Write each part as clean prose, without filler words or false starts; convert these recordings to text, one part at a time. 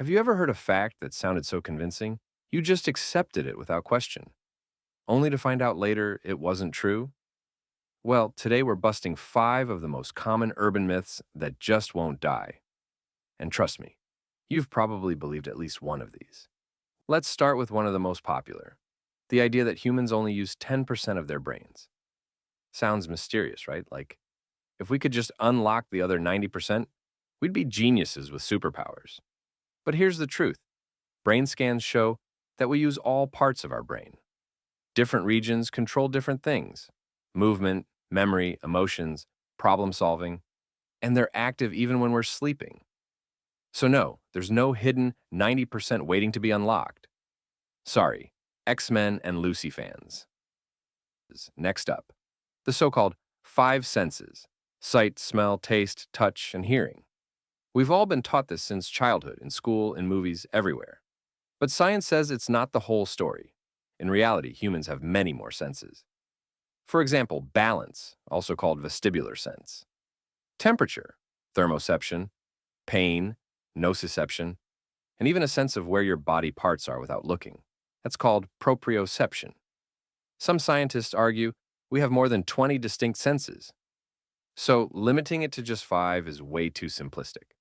Have you ever heard a fact that sounded so convincing, you just accepted it without question, only to find out later it wasn't true? Well, today we're busting 5 of the most common urban myths that just won't die. And trust me, you've probably believed at least one of these. Let's start with one of the most popular, the idea that humans only use 10% of their brains. Sounds mysterious, right? Like, if we could just unlock the other 90%, we'd be geniuses with superpowers. But here's the truth. Brain scans show that we use all parts of our brain. Different regions control different things: movement, memory, emotions, problem solving, and they're active even when we're sleeping. So, no, there's no hidden 90% waiting to be unlocked. Sorry, X-Men and Lucy fans. Next up, the so called 5 senses: sight, smell, taste, touch, and hearing. We've all been taught this since childhood, in school, in movies, everywhere. But science says it's not the whole story. In reality, humans have many more senses. For example, balance, also called vestibular sense; temperature, thermoception; pain, nociception; and even a sense of where your body parts are without looking. That's called proprioception. Some scientists argue we have more than 20 distinct senses. So limiting it to just 5 is way too simplistic.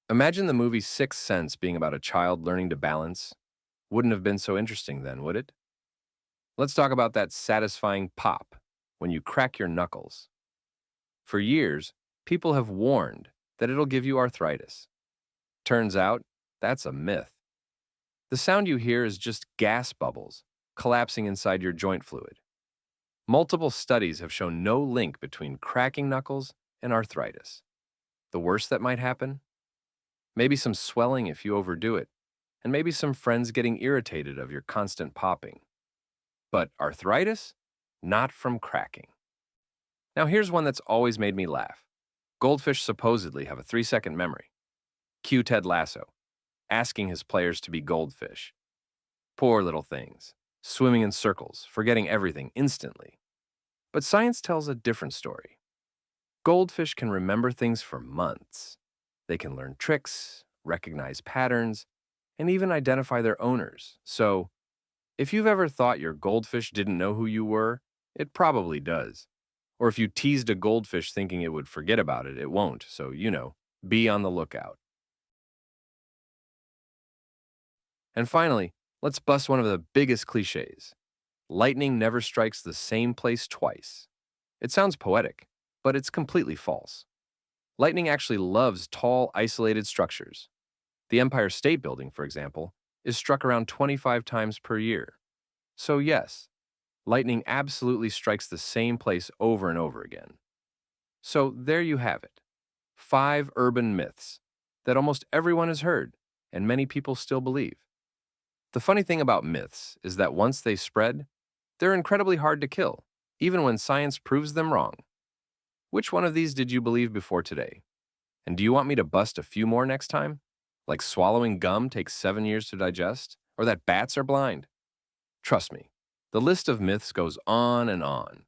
Imagine the movie Sixth Sense being about a child learning to balance. Wouldn't have been so interesting then, would it? Let's talk about that satisfying pop when you crack your knuckles. For years, people have warned that it'll give you arthritis. Turns out, that's a myth. The sound you hear is just gas bubbles collapsing inside your joint fluid. Multiple studies have shown no link between cracking knuckles and arthritis. The worst that might happen? Maybe some swelling if you overdo it, and maybe some friends getting irritated of your constant popping. But arthritis? Not from cracking. Now here's one that's always made me laugh. Goldfish supposedly have a 3-second memory. Cue Ted Lasso, asking his players to be goldfish. Poor little things, swimming in circles, forgetting everything instantly. But science tells a different story. Goldfish can remember things for months. They can learn tricks, recognize patterns, and even identify their owners. So, if you've ever thought your goldfish didn't know who you were, it probably does. Or if you teased a goldfish thinking it would forget about it, it won't. So, be on the lookout. And finally, let's bust one of the biggest cliches. Lightning never strikes the same place twice. It sounds poetic, but it's completely false. Lightning actually loves tall, isolated structures. The Empire State Building, for example, is struck around 25 times per year. So yes, lightning absolutely strikes the same place over and over again. So there you have it. 5 urban myths that almost everyone has heard and many people still believe. The funny thing about myths is that once they spread, they're incredibly hard to kill, even when science proves them wrong. Which one of these did you believe before today? And do you want me to bust a few more next time? Like swallowing gum takes 7 years to digest? Or that bats are blind? Trust me, the list of myths goes on and on.